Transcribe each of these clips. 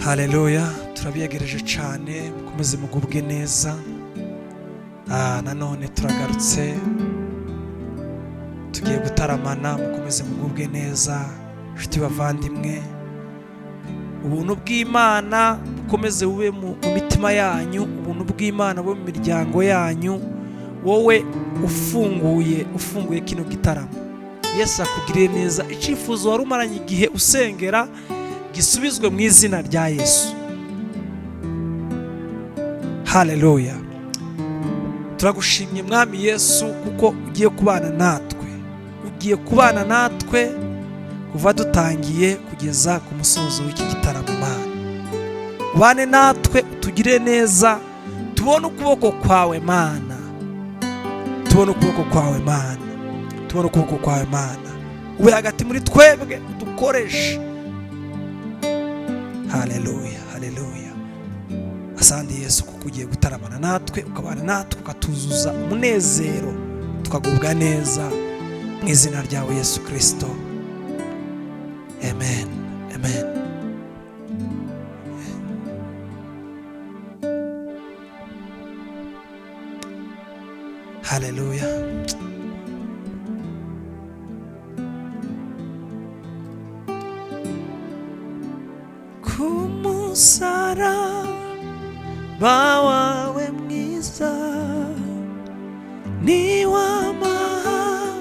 Haleluya, turabiyegereje cyane, mukomeze mugubwe neza. Nanone turagarutse, tugiye gutaramana, mukomeze mugubwe neza. Nshuti bavandimwe, ubuntu bw'Imana bukomeze bube mu mitima yanyu, ubuntu bw'Imana bube mu miryango yanyu. Wowe ufunguye kino gitaramo, Yesu akugiriye neza. Icyifuzo wari umaranye igihe usengera gisubizwe mu izina rya Yesu. Haleluya, turagushimye mwami Yesu kuko ugiye kubana natwe kuva dutangiye kugeza ku musozo w'iki gitaramo. Mana, ubane natwe, utugire neza, tubone ukuboko kwawe Mana, ube hagati muri twebwe, udukoreshe. Haleluya, haleluya. Asante Yesu kuko ugiye gutaramana natwe, ukabana natwe, ukatuzuza umunezero, tukagubwa neza mu izina ryawe Yesu Kristo. Amen, amen. Haleluya. Kumusaraba wawe mwiza ni w'amahanga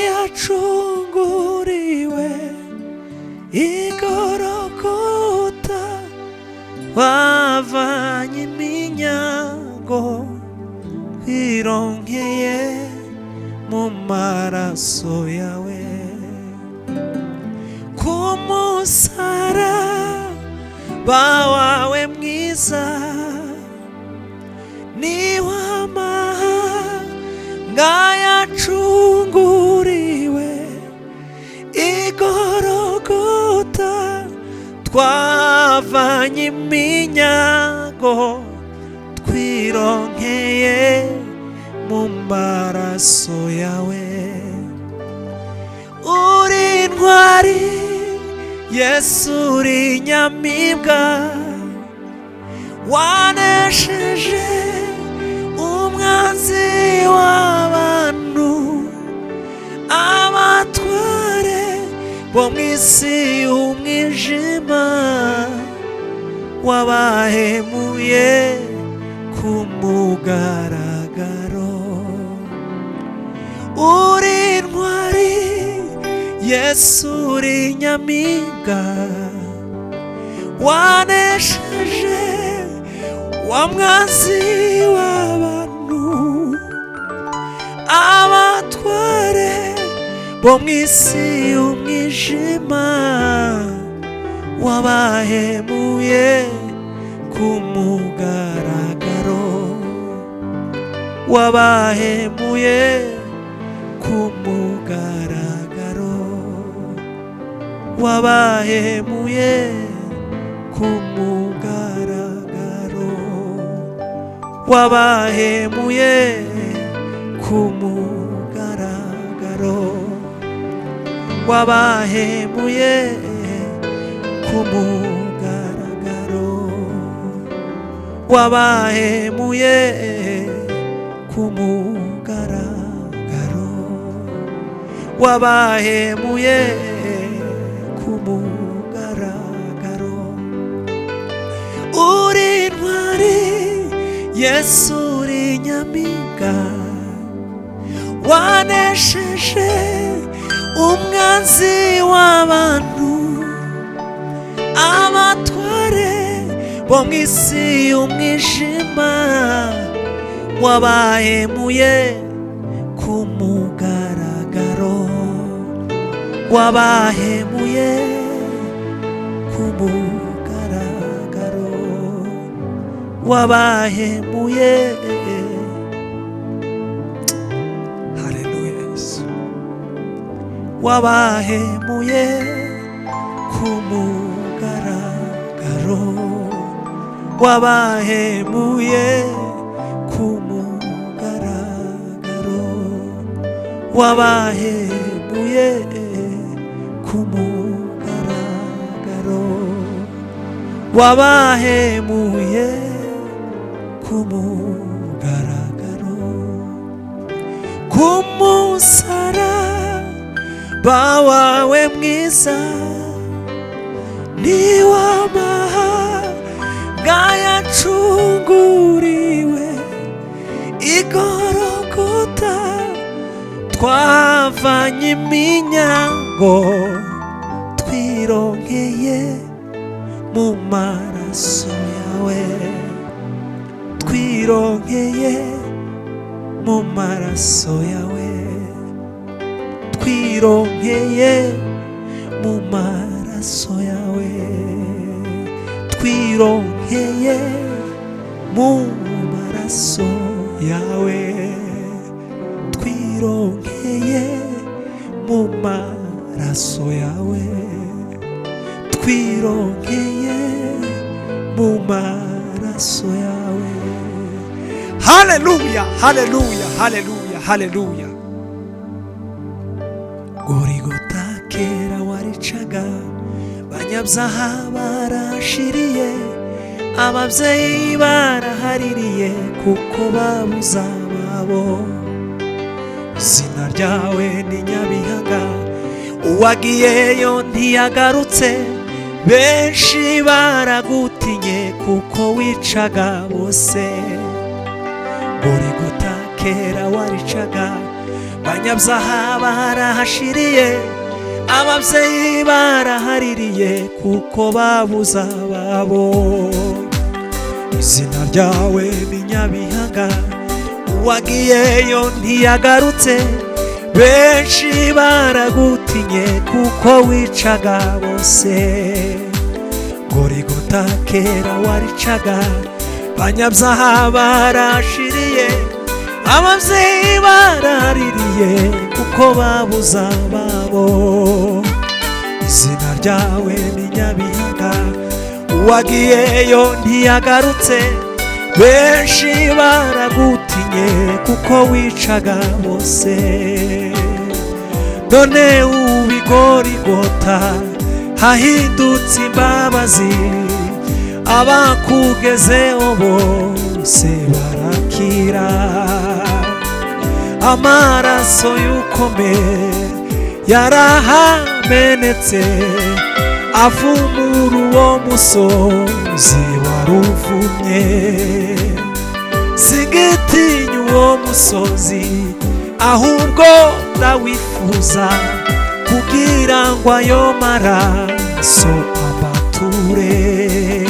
yacunguriwe i Gologota, wavanye iminyago wironkeye mu maraso yawe. Kumusaraba wawe mwiza ni w'amahanga yacunguriwe i Gologota, twavanye iminyago twironkeye mu maraso yawe. Uri intwari Yesu, uri nyamibwa, wanesheje umwanzi w'abantu, abatware bo mu isi y'umwijima, wabahemuye ku mugaragaro. Uri intwari Yesu, uri nyamibwa, wanesheje wa mwanzi w'abantu, abatware bo mu isi y'umwijima, wabahemuye ku mugaragaro, wabahemuye ku mugaragaro, wabahemuye ku mugaragaro, wabahemuye ku mugaragaro, wabahemuye ku mugaragaro, wabahemuye ku mugaragaro, wabahemuye ku mugaragaro. Uri intwari Yesu, uri nyamibwa, wanesheje umwanzi w'abantu, abatware bo mu isi y'umwijima, wabahemuye ku mugaragaro, wabahemuye ku mugaragaro, wabahemuye. Haleluya Yesu, wabahemuye ku mugaragaro, wabahemuye ku mugaragaro, wabahemuye ku mugaragaro, wabahemuye ku mugaragaro, ku musaraba wawe mwiza niwo amahanga yacunguriwe i Gologota, twavanye iminyago twironkeye mu maraso yawe, twironkeye mu maraso yawe, twironkeye mu maraso yawe, twironkeye mu maraso yawe, twironkeye mu maraso yawe, twironkeye mu maraso yawe. Haleluya, haleluya, haleluya, haleluya. Gologota kera waricaga, banyabyaha barashiriye, ababyeyi barahaririye kuko babuze ababo. Izina ryawe ni Nyabihanga, uwagiyeyo ntiyagarutse, benshi baragutinye kuko wicaga bose. Gologota kera waricaga, banyabyaha barahashiriye, ababyeyi barahaririye kuko babuze ababo. Izina ryawe ni Nyabihanga, uwagiyeyo ntiyagarutse, benshi baragutinye kuko wicaga bose. Gologota kera waricaga, banyabyaha barashiriye, ababyeyi baraririye kuko babuze ababo. Izina ryawe ni Nyabihanga, uwagiyeyo ntiyagarutse, benshi baragutinye kuko wicaga bose. None ubu i Gologota hahindutse imbabazi, abakugezeho bose barakira. Amaraso y'ukomeye yarahamenetse, avumura uwo musozi waruvumye. Singitinya uwo musozi, ahubwo ndawifuza, kugira ngo ayo maraso ambature.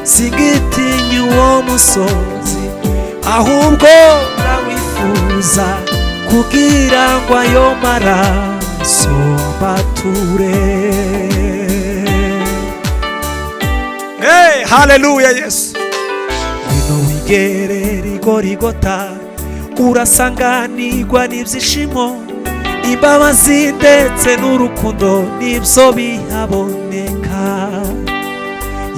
Singitinya uwo musozi, ahubwo ndawifuza, kugira ngo ayo maraso ambature. Hey, haleluya Yesu. Ngwino wigerere i Gologota, urasanganirwa n'ibyishimo, imbabazi ndetse n'urukundo nibyo bihaboneka.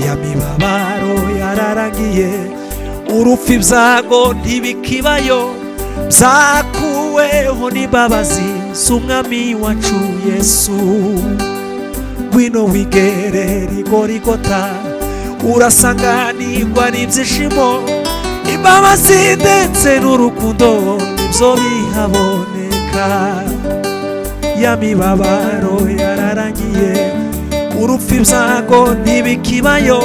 Ya mibabaro yararangiye, urupfu ibyago ntibikibayo, byakuweho n'imbabazi z'umwami wacu Yesu. Ngwino wigerere i Gologota, urasanganirwa n'ibyishimo, imbabazi ndetse n'urukundo nibyo bihaboneka. Ya mibabaro yararangiye, urupfu ibyago ntibikibayo,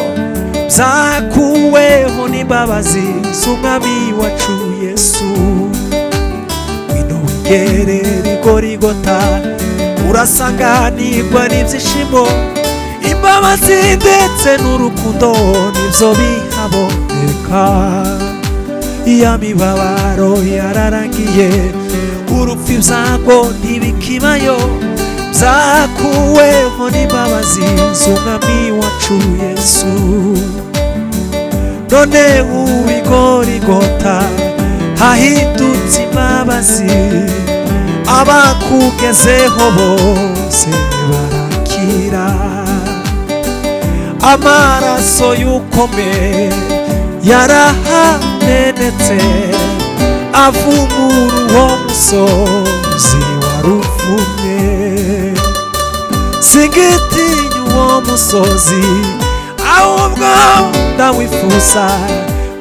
byakuweho n'imbabazi z'umwami wacu Yesu. Ngwino wigerere i Gologota, urasanganirwa n'ibyishimo, imbabazi ndetse n'urukundo nibyo bihaboneka. Ya mibabaro yararangiye, urupfu ibyago ntibikibayo, byakuweho n'imbabazi z'umwami wacu Yesu. None ubu i Gologota hahindutse imbabazi, abakugezeho bose barakira. Amaraso y'ukomeye yarahamenetse, avumura uwo musozi waruvumye. Singitinya uwo musozi, ahubwo ndawifuza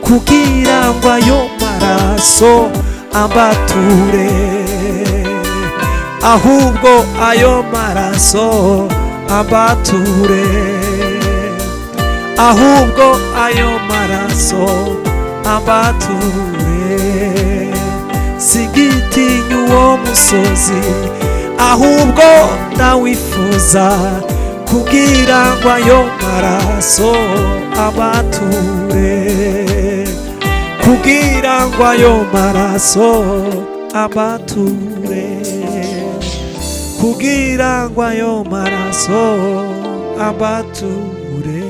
kugira ngo ayo maraso ambature, ahubwo ayo maraso ambature, ahubwo ayo maraso ambature, sigitinya uwo musozi, ahubwo ndawifuza kugira ngo ayo maraso ambature, kugira ngo ayo maraso ambature, kugira ngo ayo maraso ambature.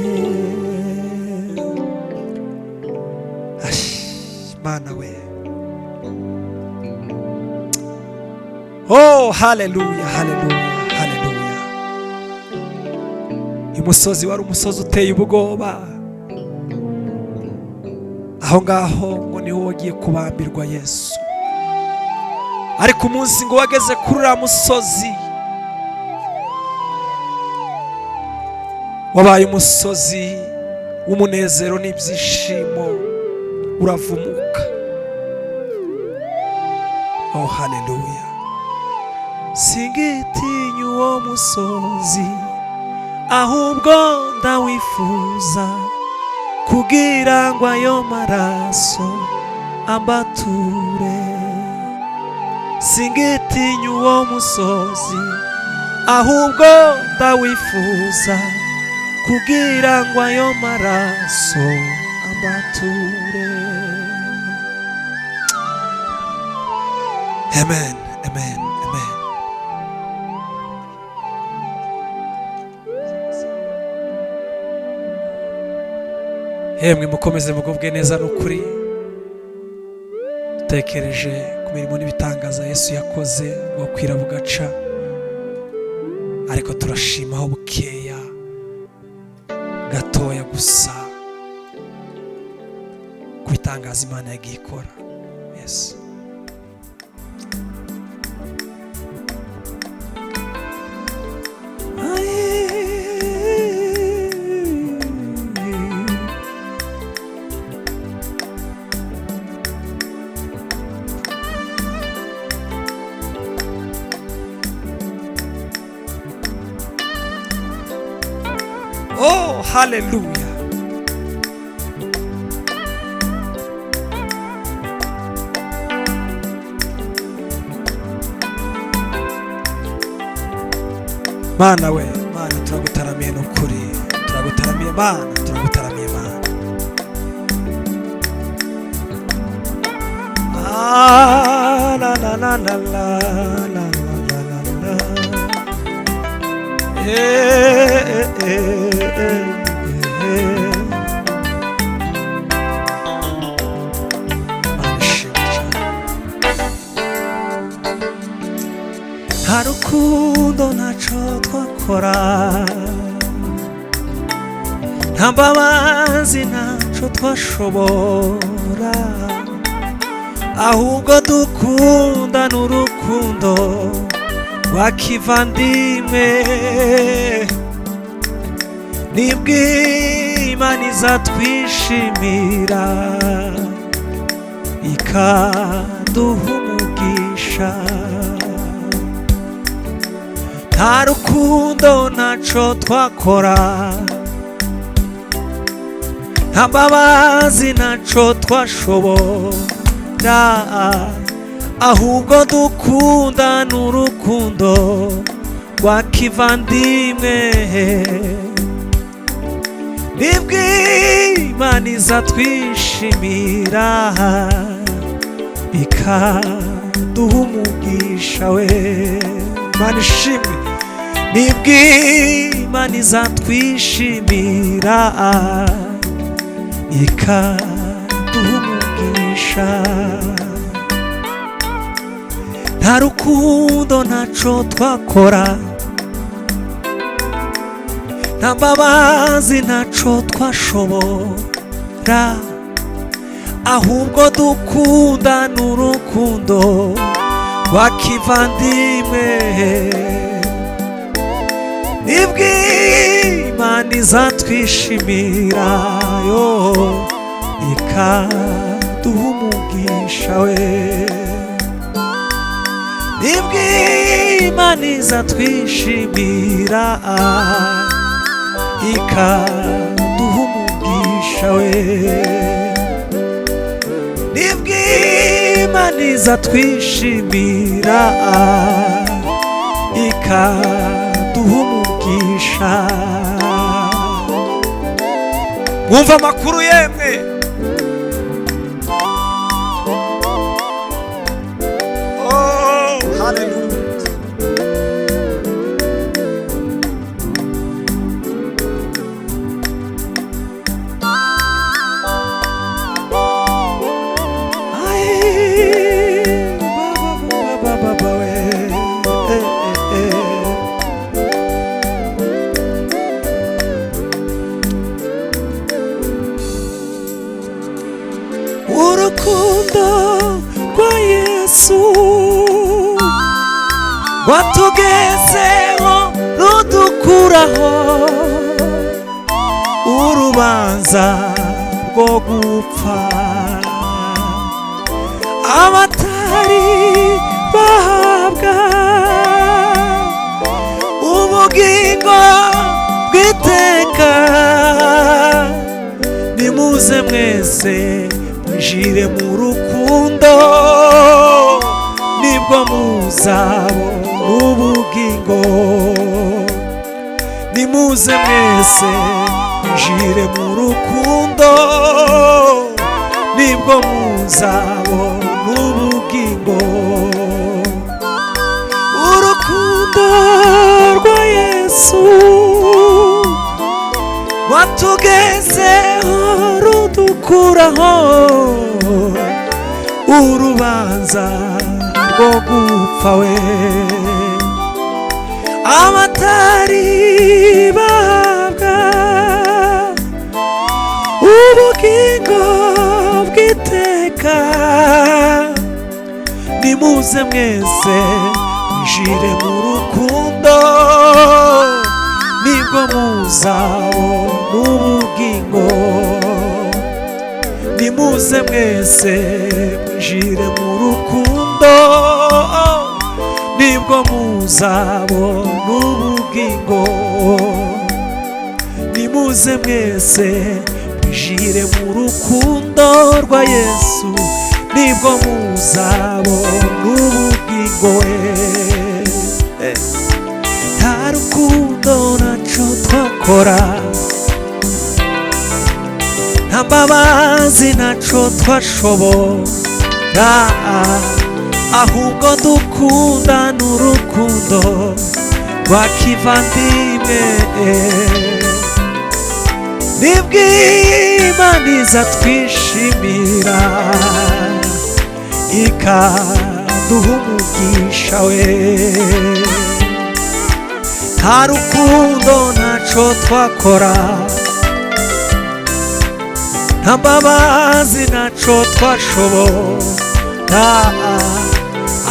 Mana we, oh haleluya, haleluya, haleluya. Umusozi wari umusozi uteye ubwoba, aho ngaho ngo niho wagiye kubambirwa Yesu, ariko umunsi ngo wageze kuri uriya musozi wabaye umusozi w'umunezero n'ibyishimo, uravumuka. Oh haleluya, singitinya uwo musozi, ahubwo ndawifuza kugira ngo ayo maraso ambature, singitinya uwo musozi, ahubwo ndawifuza kugira ngo ayo maraso ambature. Amen, amen, amen. Hemwe mukomeze mugubwe neza n'ukuri, dutekereje ku mirimo n'ibitangaza Yesu yakoze bukwira bugaca, ariko turashimaho bukeya gatoya gusa ku bitangaza Imana yagiye ikora. Yes. Oh haleluya, Mana we, Mana turagutaramiye n'ukuri, turagutaramiye Mana, turagutaramiye Mana. La la la la la la la la. Harukundo naco twakora, nta mbabazi naco twashobora, ahubwo dukunda n'urukundo rwa kivandimwe, nibwo Imana izatwishimira ikaduha umugisha. Nta rukundo ntaco twakora, nta mbabazi ntaco twashobora, ahubwo dukunda n'urukundo rwa kivandimwe, nibwo Imana izatwishimira ikaduha umugisha we. Imana ishimwe, nibwo Imana izatwishimira ikaduha umugisha. Nta rukundo ntaco twakora, nta mbabazi ntaco twashobora, ahubwo dukunda n'urukundo rwa kivandimwe, nibwo Imana izatwishimira yo ikaduha umugisha we. Nibwo Imana izatwishimira ikaduha umugisha we. Nibwo Imana izatwishimira ikaduha umugisha. Mwumva amakuru yemwe, oh haleluya. Urukundo rwa Yesu rwatugezeho rudukuraho urubanza rwo gupfa. Abatari bahabwa ubugingo bw'iteka, nimuze mwese mwinjire mu rukundo, nibwo muzabona ubugingo. Nimuze mwese mwinjire mu rukundo, nibwo muzabona ubugingo. Urukundo rwa Yesu rwatugezeho rudukuraho urubanza rwo gupfa we. Abatari bahabwa ubugingo bw'iteka, nimuze mwese mwinjire mu rukundo, nibwo muzabona ubugingo. Nimuze mwese mwinjire mu rukundo, nibwo muzabona ubugingo. Nimuze mwese mwinjire mu rukundo rwa Yesu, nibwo muzabona ubugingo we. Nta rukundo ntacyo twakora, nta mbabazi ntacyo twashobora, ahubwo dukunda n'urukundo rwa kivandimwe. Nibwo Imana izatwishimira ikaduha umugisha we. Nta rukundo ntacyo twakora, nta mbabazi ntacyo twashobora,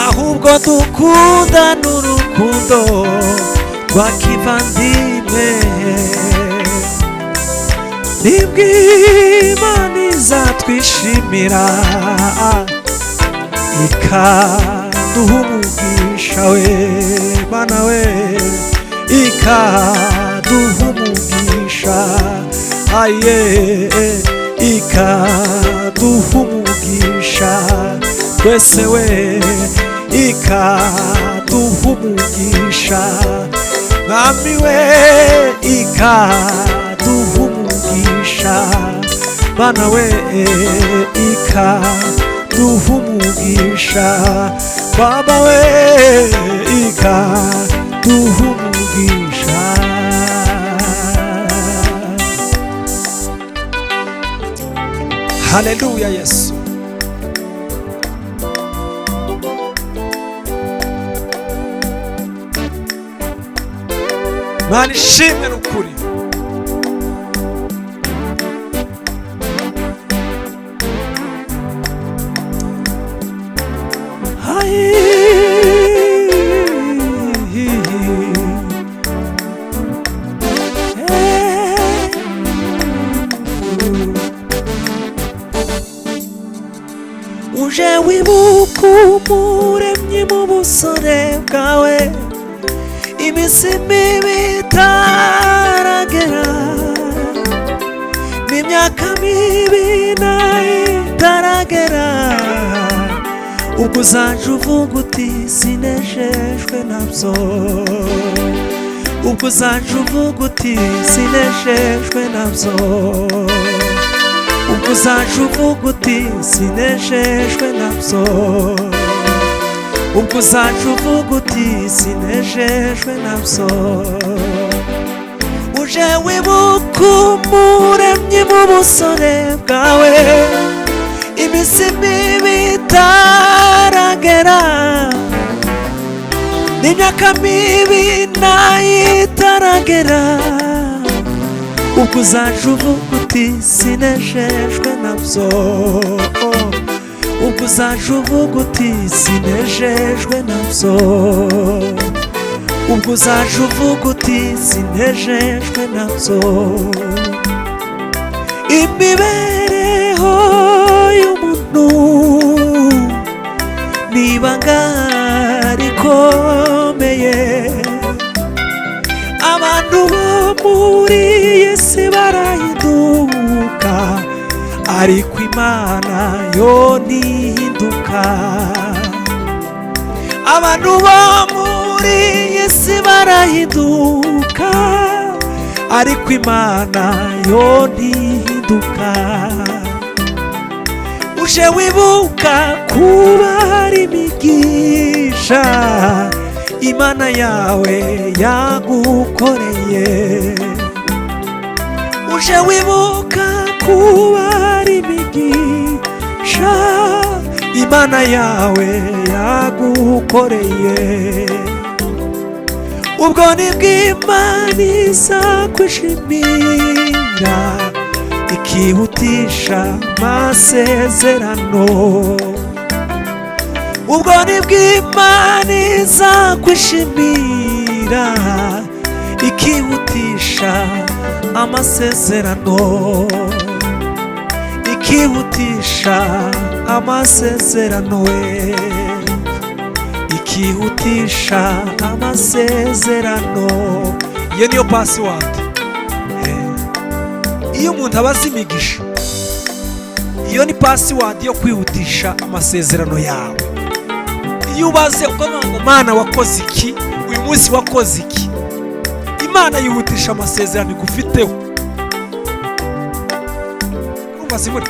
ahubwo dukunda n'urukundo rwa kivandimwe. Nibwo Imana izatwishimira ikaduha umugisha we. Mana we, ikaduha umugisha, aye ikaduha umugisha twese we. Ikaduha umugisha Mwami we, ikaduha umugisha Mana we, ikaduha umugisha Baba we, ikaduha umugisha. Haleluya Yesu. Mana ishimwe n'ukuri. uje wibuka umuremyi mu busore bwawe, iminsi mibi itaragera, n'imyaka mibi nayo itaragera, ubwo uzaje uvuga uti sinejejwe nabyo, ubwo uzaje uvuga uti sinejejwe nabyo, ubwo uzaje uvuga uti sinejejwe nabyo, ubwo uzaje uvuga uti sinejejwe nabyo. uje wibuka umuremyi mu busore bwawe, iminsi mibi itaragera, n'imyaka mibi nayo itaragera, ubwo uzaje uvuga uti sinejejwe nabyo, ubwo uzaje uvuga uti sinejejwe nabyo, ubwo uzaje uvuga uti sinejejwe nabyo. Imibereho y'umuntu n'ibanga rikomeye, abantu bo muri iyi si barahinduka, ariko Imana yo ntihinduka. Abantu bo muri iyi si barahinduka, ariko Imana yo ntihinduka. uje wibuka kuba ari imigisha Imana yawe yagukoreye, uje wibuka kuba ari imigisha Imana yawe yagukoreye, ubwo nibwo Imana izakwishimira ikihutisha amasezerano, ubwo nibwo Imana izakwishimira ikihutisha amasezerano, ikihutisha amasezerano we, ikihutisha amasezerano. Iyo niyo password. Iyo umuntu abaza imigisha, iyo ni password yo kwihutisha amasezerano yawe. Iyo ubaze ukavuga ngo Mana wakoze iki, uyu munsi wakoze iki, Imana yihutisha amasezerano igufiteho. Urumva simuri?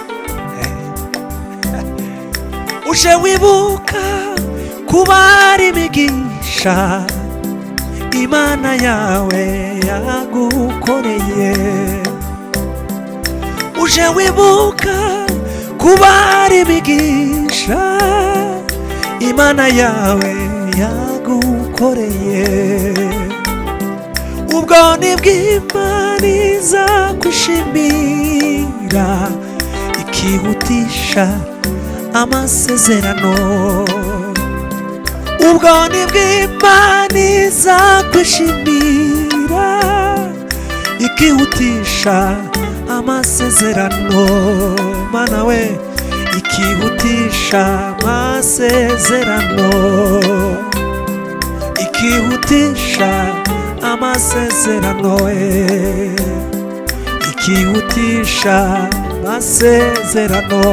uje wibuka kuba ari imigisha Imana yawe yagukoreye, uje wibuka kuba ari imigisha Imana yawe yagukoreye, ubwo nibwo Imana izakwishimira ikihutisha amasezerano, ubwo nibwo Imana izakwishimira ikihutisha amasezerano. Mana we, ikihutisha amasezerano, ikihutisha amasezerano we, ikihutisha amasezerano,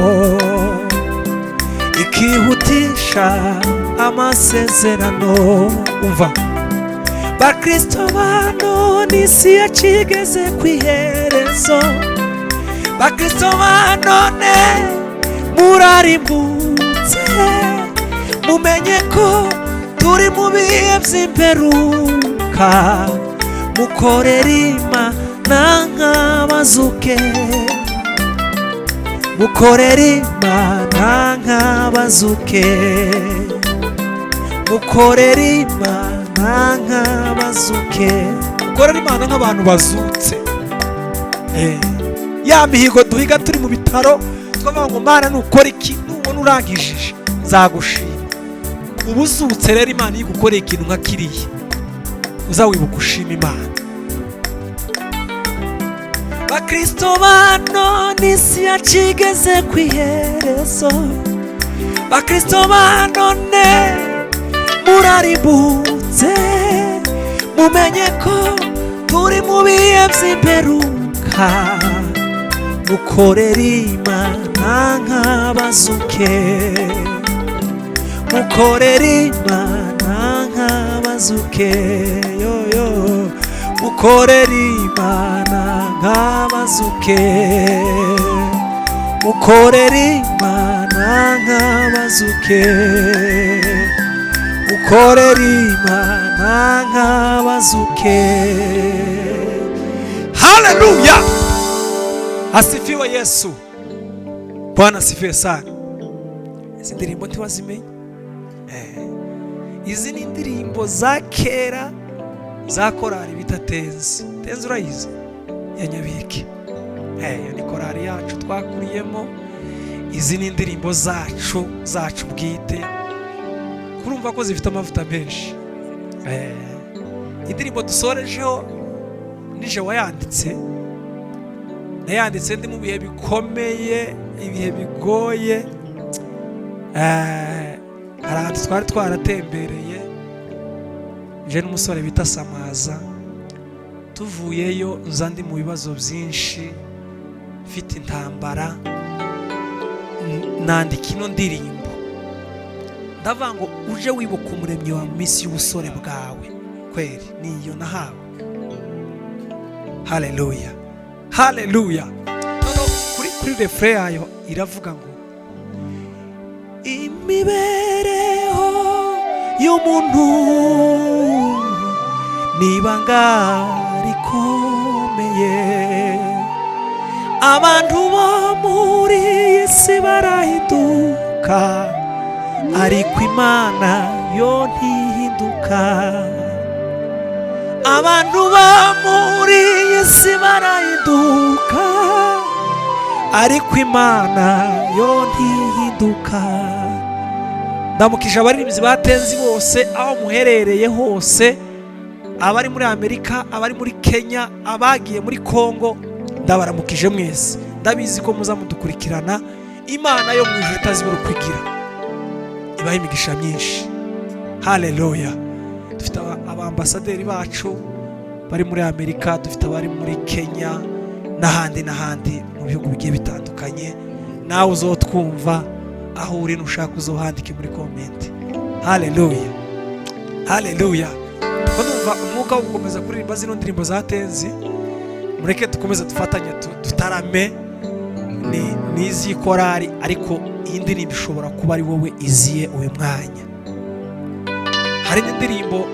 ikihutisha amasezerano. Umva, bakristo banone isi yakigeze kwiherezo, bakristo banone murarimbutse, mumenye ko turi mu bihe by'imperuka, mukorera Imana nk'abazuke, mukorera Imana nk'abazuke, mukorera Imana nk'abazuke, mukorera Imana nk'abantu bazutse. Ya mihigo duhiga turi mu bitaro twavuga ngo Mana nukora iki, nubona urangishije nzagushima. Ubuzutse rero Imana igukoreye ikintu nka kiriya, uzawibuka ushima Imana. bakristo banone isi yakigeze kwiherezo, bakristo ba none muraributse, mumenye ko turi mu bihe by'imperuka. Mukorere Imana nk'abazuke, mukorere Imana nk'abazuke, yoyo mukorere Imana nk'abazuke, mukorere Imana nk'abazuke, mukorere Imana nk'abazuke. Haleluya, asifiwe Yesu. Bwana asifiwe sana. Izi ndirimbo ntiwazimenye? Izi ni indirimbo za kera za korali bita Tenzi. Tenzi urayizi? Ya Nyabike. Iyo ni korali yacu twakuriyemo. Izi ni indirimbo zacu bwite. Kurumva ko zifite amavuta menshi. Indirimbo dusorejeho nije wayanditse. Nayanditse ndi mu bihe bikomeye, ibihe bigoye. Hari ahantu twari twaratembereye nje n'umusore bita Samaza, tuvuyeyo nza ndi mu bibazo byinshi, mfite intambara, nandika ino ndirimbo ndavuga ngo uje wibuka umuremyi wa minsi y'ubusore bwawe, kweri niyo nahawe. Haleluya, haleluya. Noneho kuri refrain yayo iravuga ngo imibereho y'umuntu nibanga rikomeye, abantu bo muri iyi si barahinduka, ariko Imana yo ntihinduka. Abantu bo muri iyi si barahinduka, ariko Imana yo ntihinduka. Ndamukije abaririmbyi ba Tenzi bose aho muherereye hose, abari muri Amerika, abari muri Kenya, abagiye muri Kongo, ndabaramukije mwese. Ndabizi ko muza mudukurikirana. Imana yo mu ijuru itazibura kwigira, ibaha imigisha myinshi. Haleluya. Dufite abambasaderi bacu bari muri Amerika, dufite abari muri Kenya n'ahandi mu bihugu bigiye bitandukanye. Nawe uzotwumva aho uri, nushaka uzohandike muri comment. Haleluya, haleluya. Ko numva umwuka wo gukomeza kuririmba zino ndirimbo za Tenzi, mureke dukomeze dufatanye tutarame n'izi korali, ariko iyi ndirimbo ishobora kuba ari wowe iziye uyu mwanya. Hari n'indirimbo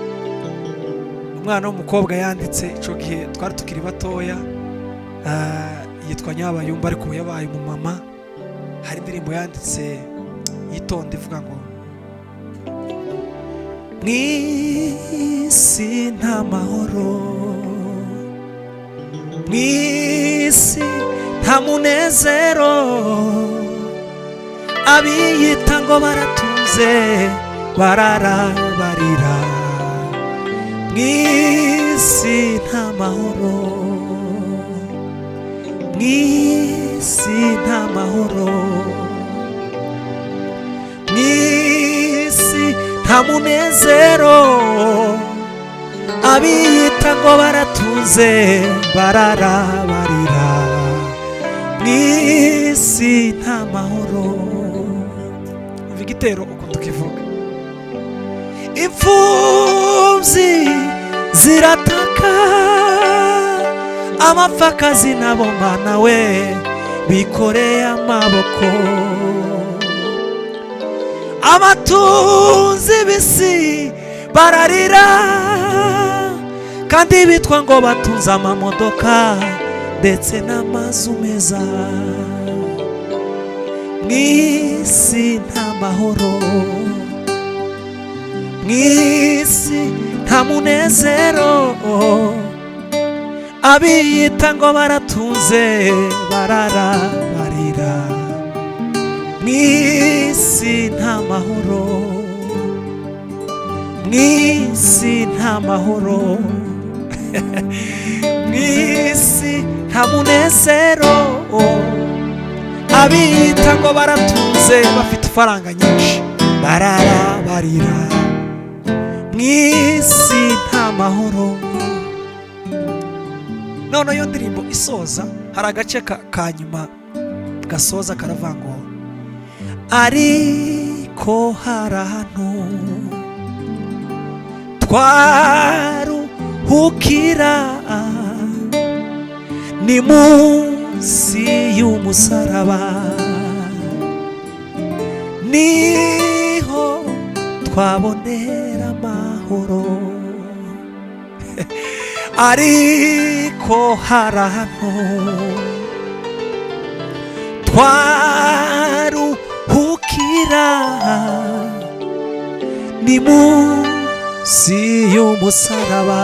umwana w'umukobwa yanditse ico gihe twari tukiri batoya, yitwa Nyabayumba, ariko yabaye umumama. Hari indirimbo yanditse yitonde ivuga ngo mwisi nta mahoro, mwisi nta munezero, abiyita ngo baratuze bararabarira. Mwisi nta mahoro, mwisi nta mahoro, mwisi nta munezero, abiyita ngo baratuze bararabarira. Mwisi nta mahoro. Umva igitero uko tukivuga. Imfubyi zirataka, amapfakazi nabo mana we bikoreye amaboko, abatunzi b'isi bararira, kandi bitwa ngo batunze amamodoka ndetse n'amazu meza. Mwisi nta mahoro, mwisi nta munezero, abiyita ngo baratunze bararabarira. Mwisi nta mahoro, mwisi nta mahoro, mwisi nta munezero, abita ngo baratuze bafite ifaranga nyinshi barara barira mw'isi nta mahoro. none iyo ndirimbo isoza hari agace ka nyuma gasoza karavuga ngo ariko hari ahantu twaruhukira ni munsi y'umusaraba, niho twabonera amahoro. ariko hari ahantu twaruhukira ni munsi y'umusaraba,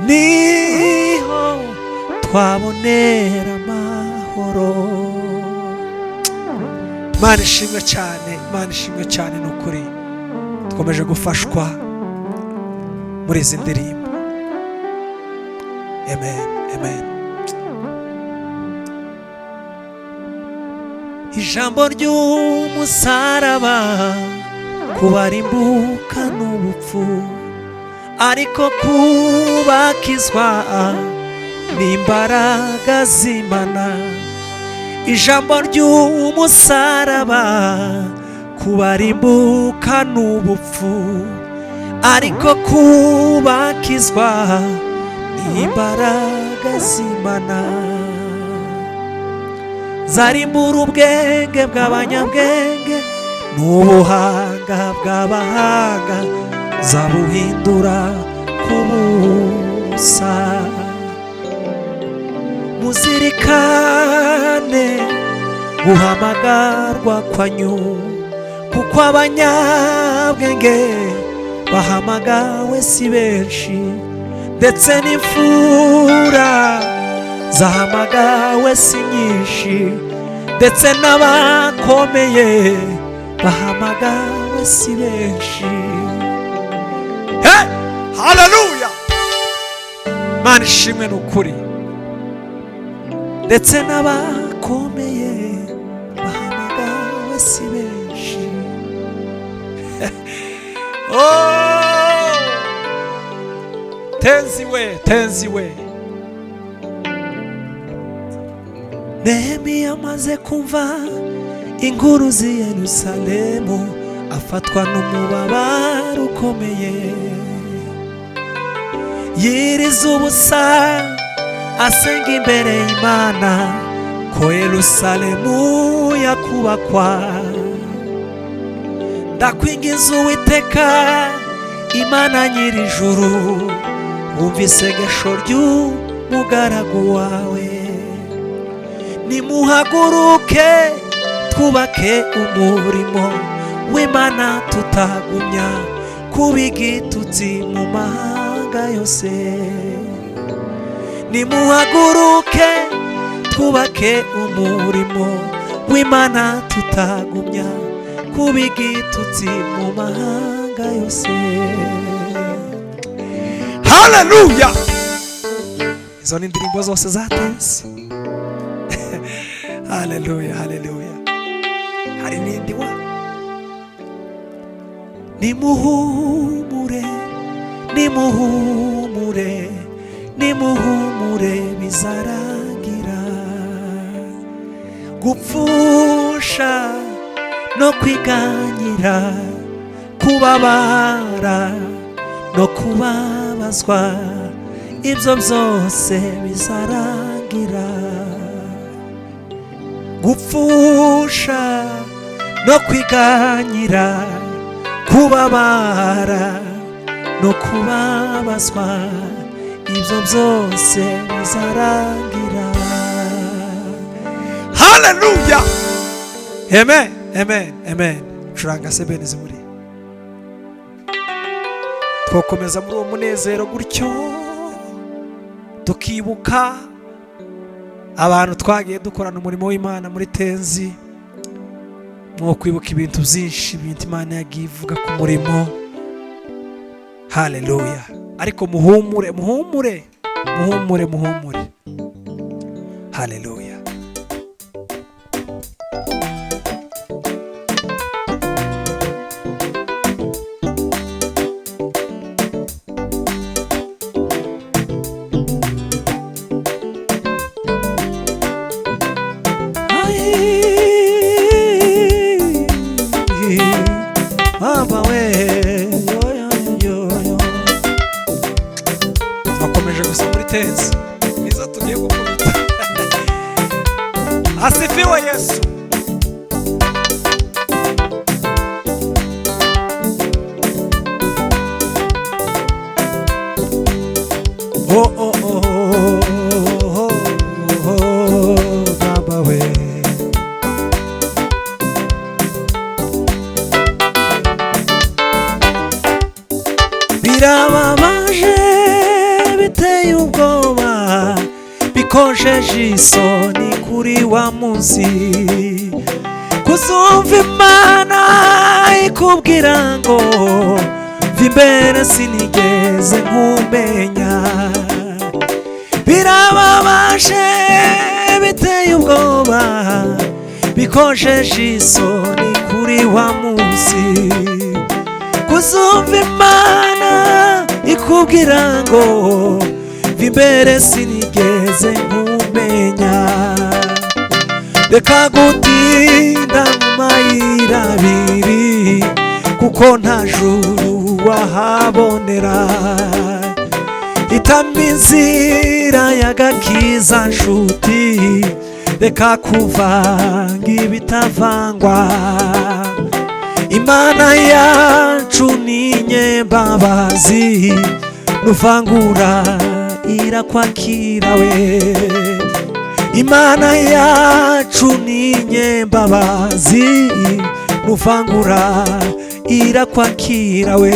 niho twabonera amahoro. Imana ishimwe cyane, Imana ishimwe cyane. ni ukuri twakomeje gufashwa muri izi ndirimbo. amen, amen. ijambo ry'umusaraba kubarimbuka n'ubupfu, ariko kubakizwa n'imbaraga z'Imana. ijambo ry'umusaraba kubarimbuka n'ubupfu, ariko kubakizwa n'imbaraga z'Imana. zarimbura ubwenge bw'abanyabwenge n'ubuhanga bw'abahanga, zabuhindura kubusa. muzirikane guhamagarwa kwanyu, kuko abanyabwenge bahamagawe si benshi, ndetse n'imfura zahamagawe si nyinshi, ndetse n'abakomeye bahamagawe si benshi. Hey! Haleluya! Mana ishimwe ni ukuri. ndetse n'abakomeye bahamagawe si benshi. Oh! tenzi we. Nehemiya amaze kumva inkuru z'i Yerusalemu, afatwa n'umubabaro ukomeye, yiriza ubusa asenga imbere y'Imana ko Yerusalemu yakubakwa. ndakwinginze Uwiteka Imana nyir'ijuru, wumva isengesho ry'umugaragu wawe. nimuhaguruke twubake umurimo w'Imana, tutagumya kuba igitutsi mu mahanga yose. nimuhaguruke twubake umurimo w'Imana, tutagumya kuba igitutsi mu mahanga yose. Haleluya! izo ni indirimbo zose zateze. Haleluya, haleluya. hari n'indi wa nimuhumure, nimuhumure, nimuhumure bizarangira. gupfusha no kwiganyira, kubabara no kubabazwa, ibyo byose bizarangira. gupfusha no kwiganyira, kubabara no kubabazwa, ibyo byose bizarangira. Haleluya! Amen, amen, amen. curanga sebenizi muri twakomeza muri uwo munezero gutyo, tukibuka abantu twagiye dukorana umurimo w'Imana muri Tenzi, mwo kwibuka ibintu byinshi, ibintu Imana yagiye ivuga ku murimo. Haleluya! ariko muhumure. Haleluya! Asifiwe Yesu. Oh, oh, oh, oh, oh, oh, Baba we. Birababaje biteye ubwoba, bikojeje isoni kuri wa munsi, kuzumva Imana ikubwira ngo mva imbere sinigeze nkumenya. Birababaje biteye ubwoba, bikojeje isoni kuri wa munsi, kuzumva Imana ikubwira ngo mva imbere sinigeze nkumenya. Reka gutinda mu mayira abiri, kuko nta juru wahabonera. Hitamo inzira y'agakiza nshuti, reka kuvanga ibitavangwa. Imana yacu ni inyembabazi, nuvangura irakwakira we. Imana yacu ni inyembabazi, nuvangura irakwakira we.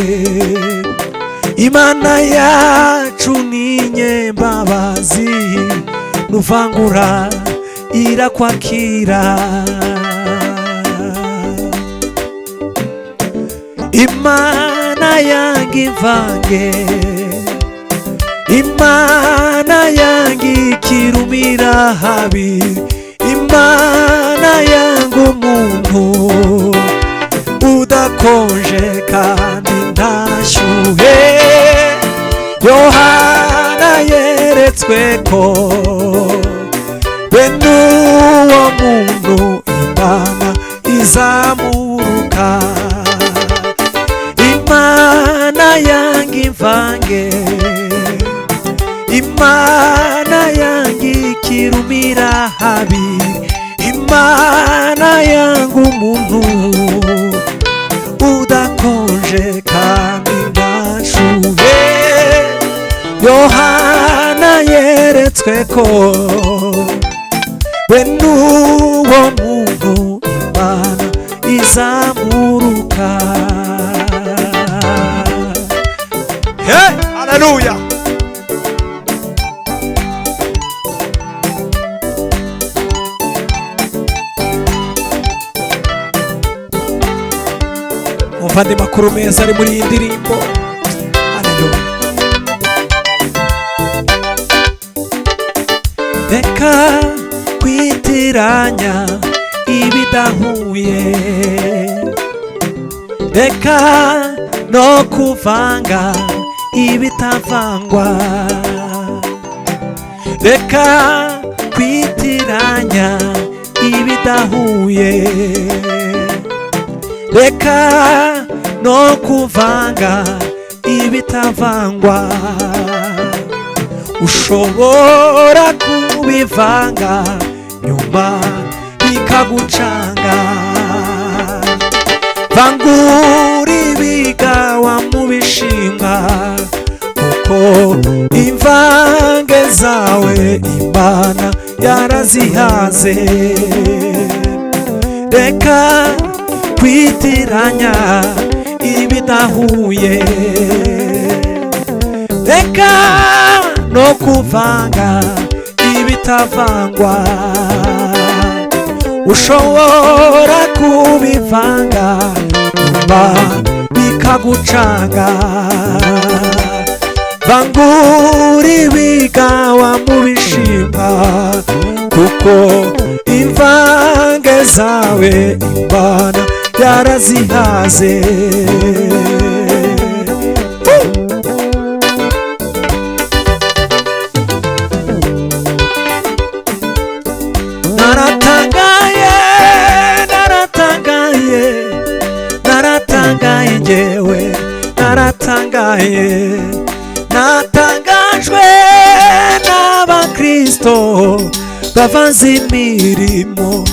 Imana yacu ni inyembabazi, nuvangura irakwakira. Imana yange imvange, Imana yange ikirumira habi, Imana yange umuntu udakonje kandi ntashyuhe. Yohana yeretswe ko bene uwo muntu Imana izamuruka. Imana yange imvange, Imana yange ikirumira habi, Imana yange umuntu udakonje kandi ntashuhe. Yohana yeretswe ko bene uwo muntu Imana izamuruka. Hey, haleluya. Umvande makuru meza ari muri iyi ndirimbo. Haleluya. Reka kwitiranya ibidahuye, reka no kuvanga ibitavangwa. Reka kwitiranya ibidahuye, reka no kuvanga ibitavangwa. Ushobora kubivanga nyuma bikagucanga. Vangura ibigawa mu bishimwa, kuko imvange zawe Imana yarazihaze. Reka kwitiranya ibidahuye, reka no kuvanga ibitavangwa. Ushobora kubivanga nyuma bikagucanga. Vangura ibigawa mu bishimwa, kuko imvange zawe Imana yarazihaze. Naratangaye, naratangaye, naratangaye njyewe, naratangaye. Natangajwe n'abakristo bavanze imirimo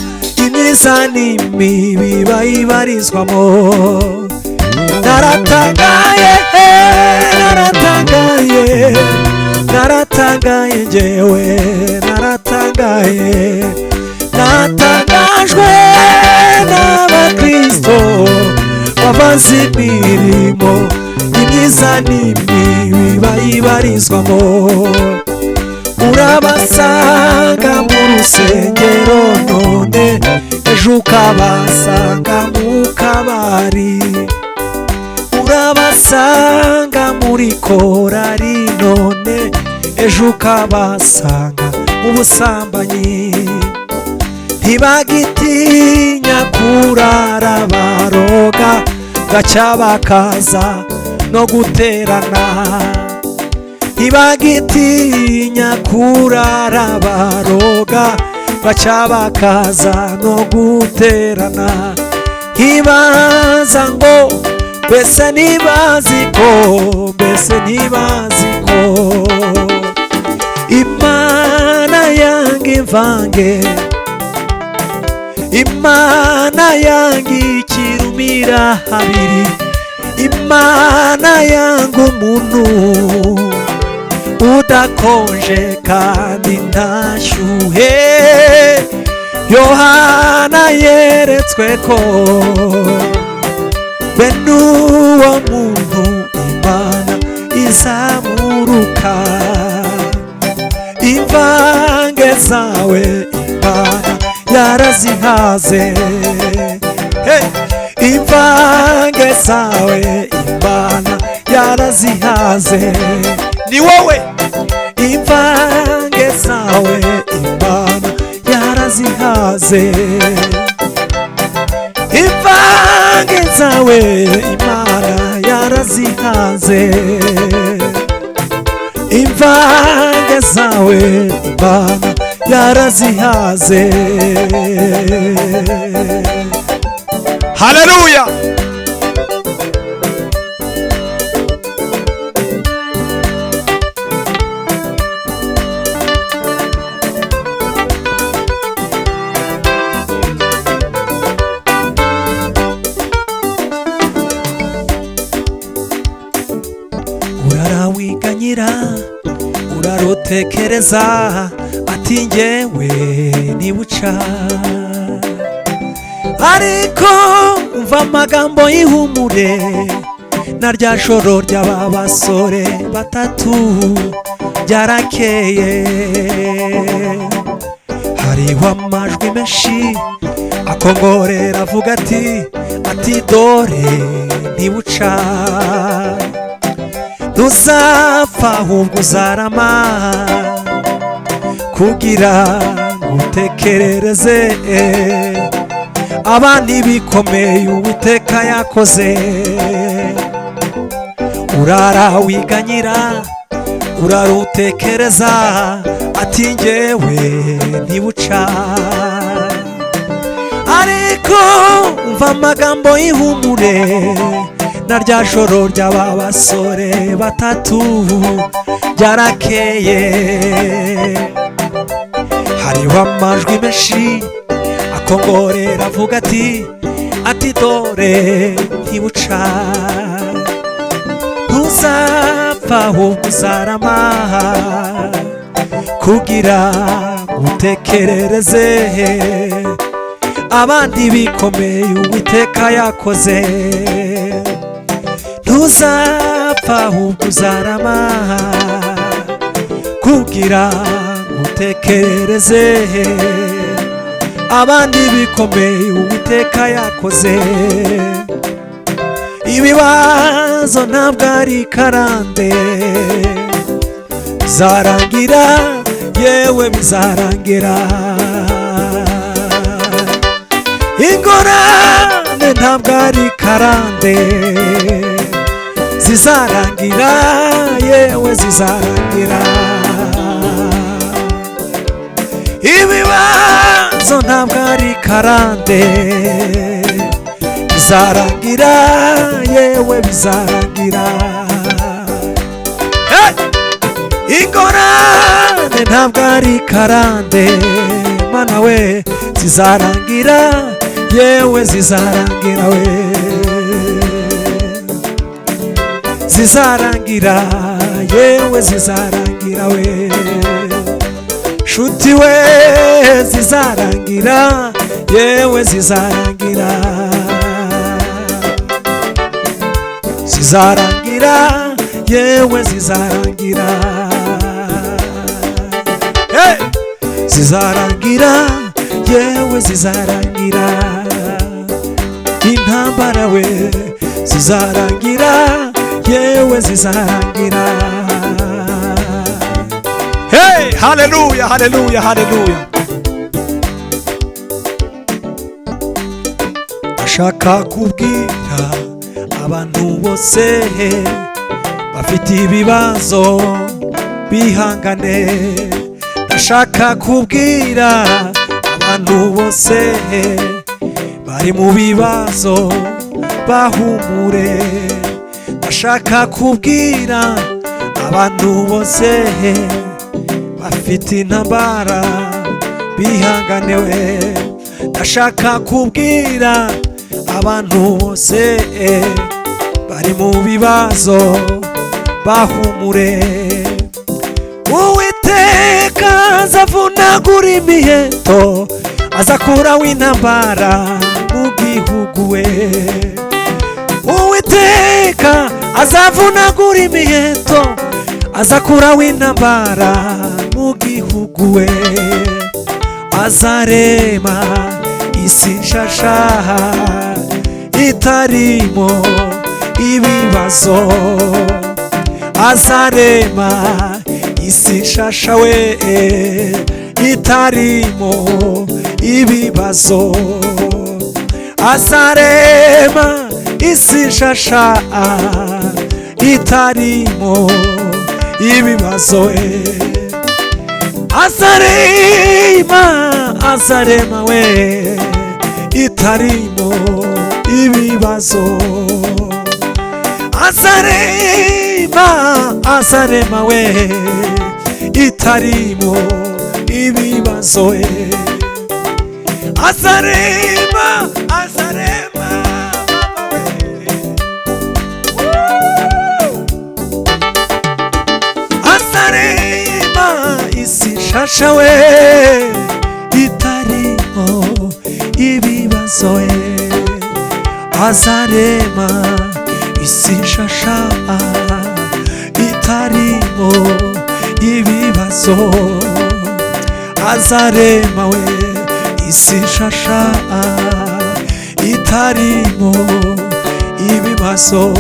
imyiza n'imibi bayibarizwamo. Naratangaye, naratangaye, naratangaye njyewe, naratangaye, natangajwe n'abakristo bavanze imirimo imyiza n'imibi bayibarizwamo. Urabasanga mu rusengero none ejo ukabasanga mu kabari, urabasanga muri korari none ejo ukabasanga mu busambanyi. Ntibagitinya kurara baroga gaca bakaza no guterana. Ntibagitinya kurara baroga baca bakaza no guterana. Nkibaza ngo mbese ntibaziko, mbese ntibaziko Imana yange imvange, Imana yange ikirumira habiri, Imana yange umuntu udakonje kandi ntashyuhe. Yohana yeretswe ko bene uwo muntu Imana izamuruka. Imvange zawe Imana yarazihaze, imvange zawe Imana yarazihaze. Ni wowe imvange zawe Imana yarazihaze, imvange zawe Imana yarazihaze, imvange zawe Imana yarazihaze. Haleluya! Urarawiganyira, urarutekereza ati njyewe nibuca, ariko umva amagambo y'ihumure na rya joro ry'aba basore batatu ryarakeye. Hariho amajwi menshi akongorera avuga ati dore ntibuca, ntuzapfa ahubwo uzarama, kugira ngo utekerereze abandi bikomeye Uwiteka yakoze. Urarawiganyira, urarutekereza ati njyewe ntibuca, ariko umva amagambo y'ihumure na rya joro ry'aba basore batatu ryarakeye. Hariho amajwi menshi akongorera avuga ati dore ntibuca, ntuzapfa ahubwo uzarama, kugira ngo utekerereze abandi bikomeye Uwiteka yakoze. Ntuzapfa ahubwo uzarama, kugira ngo utekerereze abandi bikomeye Uwiteka yakoze. Ibibazo ntabwo ari karande, bizarangira, yewe bizarangira. Ingorane ntabwo ari karande, zizarangira, yewe zizarangira. Ibibazo ntabwo ari karande, bizarangira, yewe bizarangira. Ingorane ntabwo ari karande mana we, zizarangira yewe zizarangira we, zizarangira yewe zizarangira we, shuti we zizarangira yewe zizarangira, zizarangira yewe zizarangira, hey! Zizarangira yewe zizarangira, intambara we zizarangira yewe zizarangira. Hey, haleluya haleluya haleluya. Ashaka kubwira abantu bose bafite ibibazo bihangane, ndashaka kubwira abantu bose bari mu bibazo bahumure, ndashaka kubwira abantu bose bafite intambara bihangane we, ndashaka kubwira abantu bose bari mu bibazo bahumure. Uwiteka azavunagura imiheto, azakuraho intambara mu gihugu we. Uwiteka azavunagura imiheto, azakuraho intambara mu gihugu we. Azarema isi nshasha itarimo ibibazo, azarema isi nshasha we itarimo ibibazo, azarema isi nshasha itarimo ibibazo we. Azarema we itarimo ibibazo, azarema we itarimo ibibazo we. Azarema isi nshasha we itarimo ibibazo we. Azarema isi nshasha itarimo ibibazo, azarema we isi nshasha itarimo ibibazo,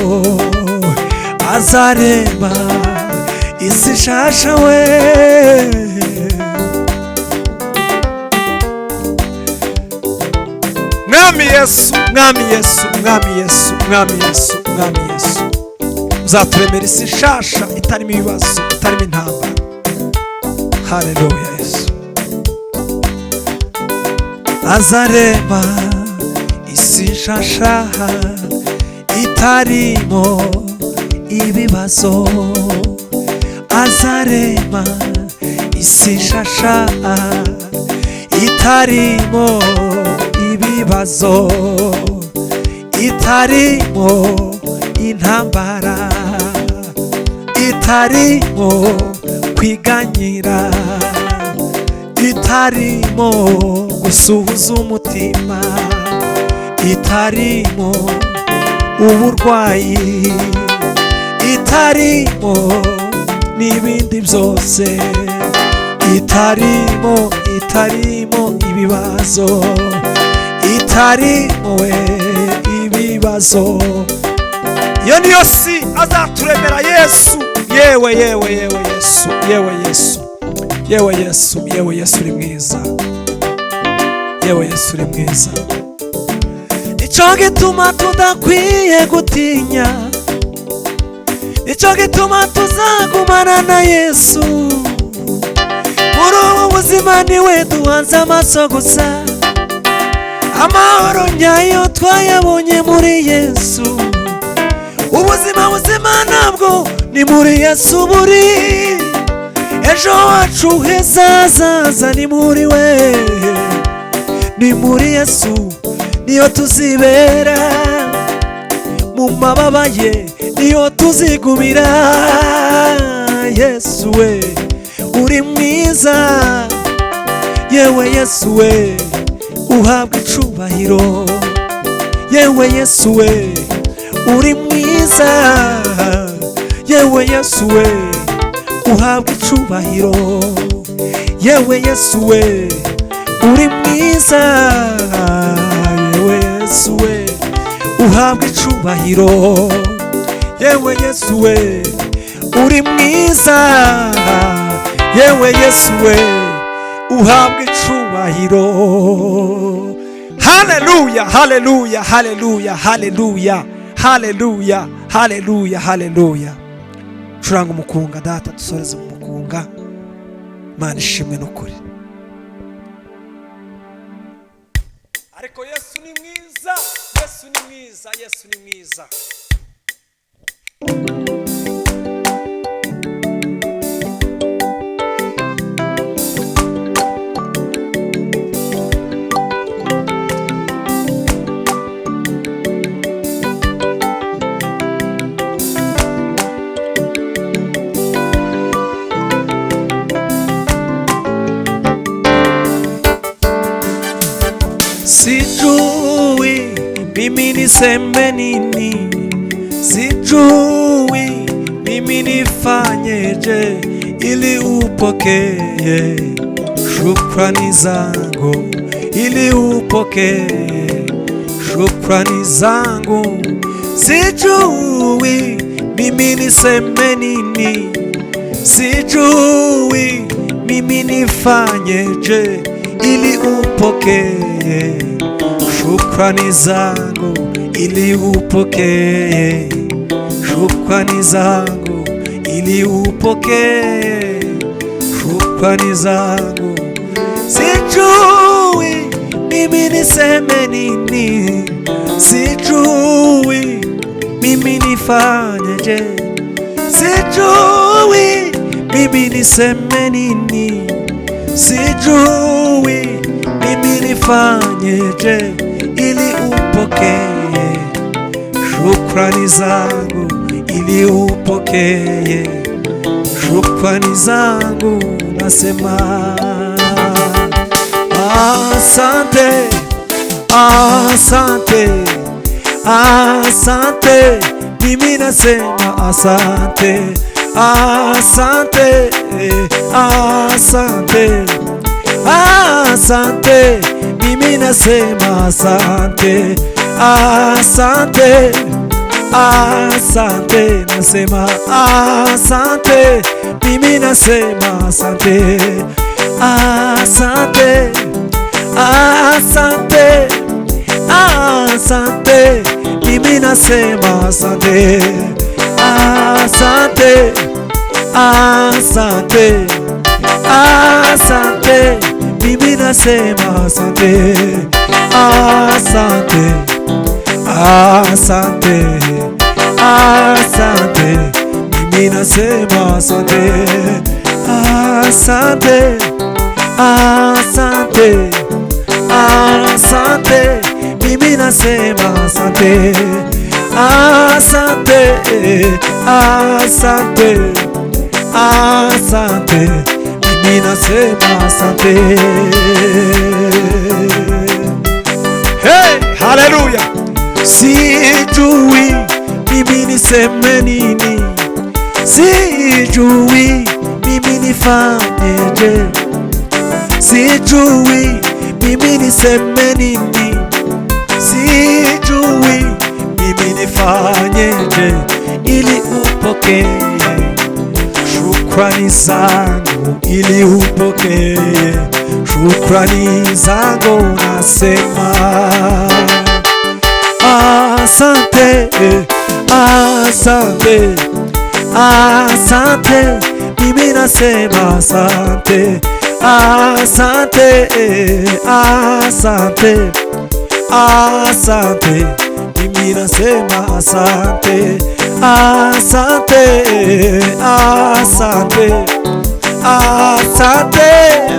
azarema isi nshasha we. Mwami Yesu, Mwami Yesu, Mwami Yesu, Mwami Yesu, Mwami Yesu, uzaturemera isi nshasha itarimo ibibazo, itarimo intambara. Haleluya Yesu. Azarema isi nshasha itarimo ibibazo, azarema isi nshasha itarimo ibibazo, itarimo intambara, itarimo kwiganyira, itarimo gusuhuza umutima, itarimo uburwayi, itarimo n'ibindi byose, itarimo ibibazo, itarimo we ibibazo. Iyo niyo si azaturemera Yesu. Yewe Yesu, yewe Yesu, yewe Yesu, yewe Yesu uri mwiza, yewe Yesu uri mwiza. Nicyo gituma tudakwiye gutinya, nicyo gituma tuzagumana na Yesu. Muri ubu buzima niwe duhanze amaso gusa, amahoro nyayo twayabonye muri Yesu. Ubuzima ntabwo ni muri Yesu buri, ejo wacu hezazaza ni muri we, ni muri Yesu niyo tuzibera, mu mababa ye niyo tuzigumira. Yesu we uri mwiza, yewe Yesu we uhabwa icubahiro. Yewe Yesu we uri mwiza, yewe Yesu we uhabwa icubahiro. Yewe Yesu we uri mwiza, yewe Yesu we uhabwa icubahiro. Yewe Yesu we uri mwiza, yewe Yesu we uhabwa icubahiro. Haleluya, haleluya, haleluya, haleluya, haleluya, haleluya, haleluya. Curanga umukunga data, dusoreze mu mukunga. Mana ishimwe n'ukuri. Ariko Yesu ni mwiza, Yesu ni mwiza, Yesu ni mwiza. Sijui mimi niseme nini, sijui mimi nifanyeje ili upokee shukrani zangu, ili upokee shukrani zangu. Sijui mimi niseme nini, sijui mimi nifanyeje ili upokee shukrani zangu, ili upokee shukrani zangu, ili upokee shukrani zangu. Sijui mimi niseme nini, sijui mimi nifanyeje, sijui mimi niseme nini, sijui mimi nifanyeje ili upokee shukrani zangu, ili upokee shukrani zangu. Nasema asante, asante, asante. Mimi nasema asante, asante, asante, asante. Mimi nasema asante, asante, asante. Nasema asante, mimi nasema asante, asante, asante, asante. Mimi nasema asante, asante, asante, asante. Mimi nasema asante, asante, asante, asante. Mimi nasema asante, asante, asante, asante. Mimi nasema asante, asante, asante, asante. Mimi nasema asante. Hey, haleluya. Sijui mimi niseme nini, sijui mimi nifanyeje, sijui mimi niseme nini, sijui mimi nifanyeje ili upokee shukrani zangu, ili upokee shukrani zangu. Nasema asante, asante, asante. Mimi nasema asante, asante, asante, asante. Mimi nasema asante, asante, asante, asante,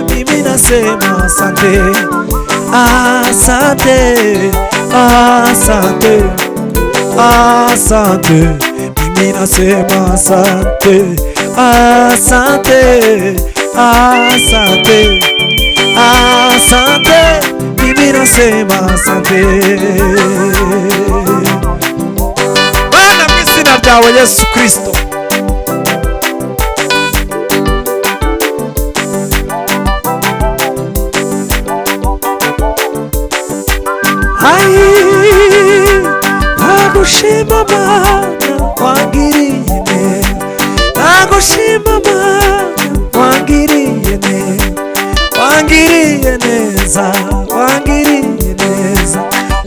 mimi nasema asante, asante, asante, asante, mimi nasema asante, asante, asante, asante, mimi nasema asante. Bwana mimi na dawa Yesu Kristo. Nagushima Mana wangiriye, nagushima Mana wangiriye neza, wangiriye neza,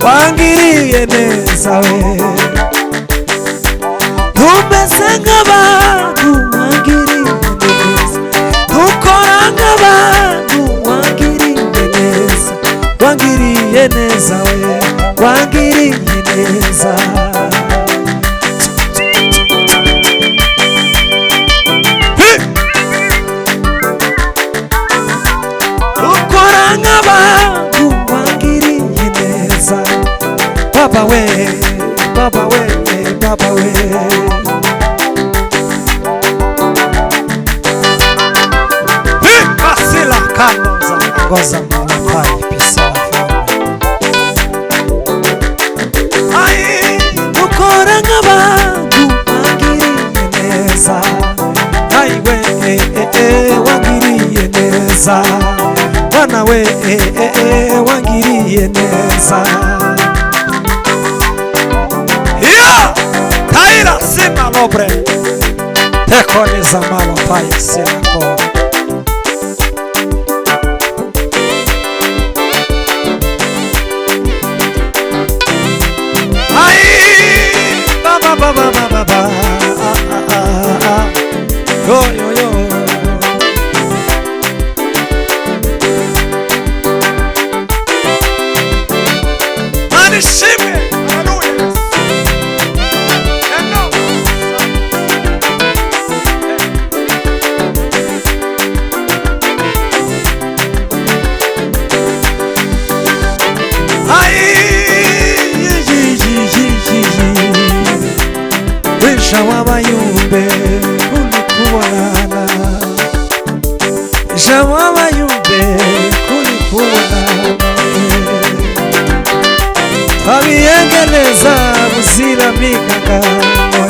wangiriye neza we. Ntumeze nk'abantu wangiriye neza, ntukora nk'abantu wangiriye neza, wangiriye neza we, wangiriye neza. Ukora nk'abantu wangiriye neza, Baba we, Baba we, Baba we. Asila kanoza ngoza malapai pisa. Ukora nk'abantu wangiriye neza, aiwe wangiriye neza, Bwana we wangiriye neza. Iya taira sima lobre tekoniza malapai silako. Ba. Yo yo yo. Manishime. Hallelujah. Hello. Shawamayumbe kulikuwana, shawamayumbe kulikuwana, twabiyengeleza buzira mikangano,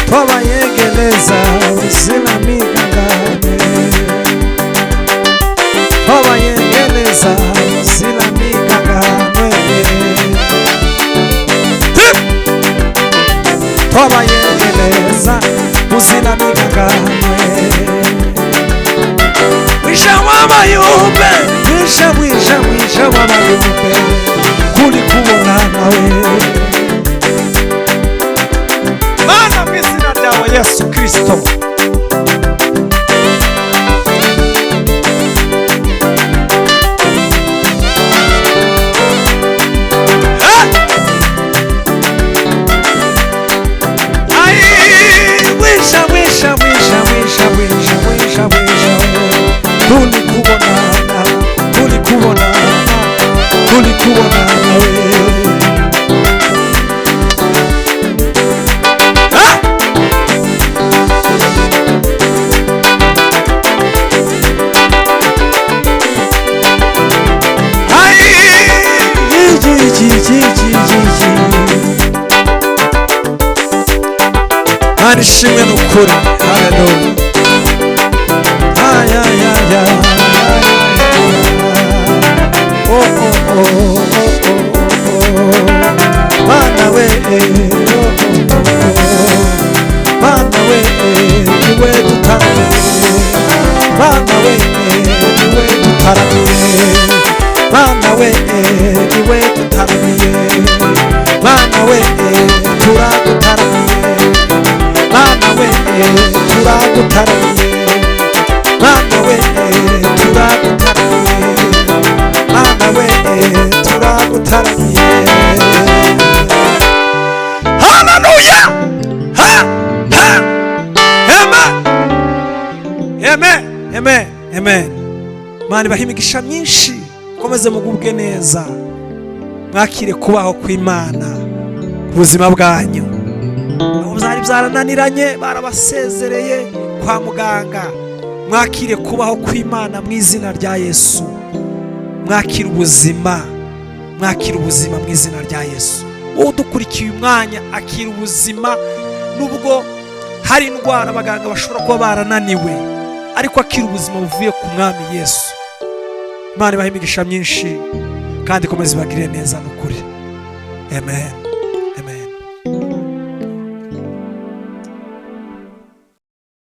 twabayengeleza buzira mikangano, twabayengeleza buzira mikangano, twabayengeleza buzira mikangano. Wisha wamayumbe, wisha wamayumbe kulikuona nawe. Mana mimi na dawa Yesu Kristo. Tulikuona nawe. Anishimwe n'ukuri. Hallelujah. Mana we, Mana we, niwe dutaramiye, Mana we, niwe dutaramiye, Mana we, niwe dutaramiye, Mana we, turagutaramiye, Mana we, turagutaramiye, Mana we, turagutaramiye, Mana we, turagutaramiye. Hallelujah! Ha! Ha! Amen! amen. Imana ibahe imigisha myinshi, mukomeze mugubwe neza, mwakire kubaho kw'Imana ku buzima bwanyu. Abo byari byarananiranye barabasezereye kwa muganga, mwakire kubaho kw'Imana mu izina rya Yesu. Mwakire ubuzima, mwakire ubuzima mu izina rya Yesu. Wowe udukurikiye umwanya, akira ubuzima. Nubwo hari indwara abaganga bashobora kuba barananiwe, ariko akira ubuzima buvuye ku mwami Yesu. Imana ibahe imigisha myinshi kandi ikomeze ibagirire neza n'ukuri. Amen.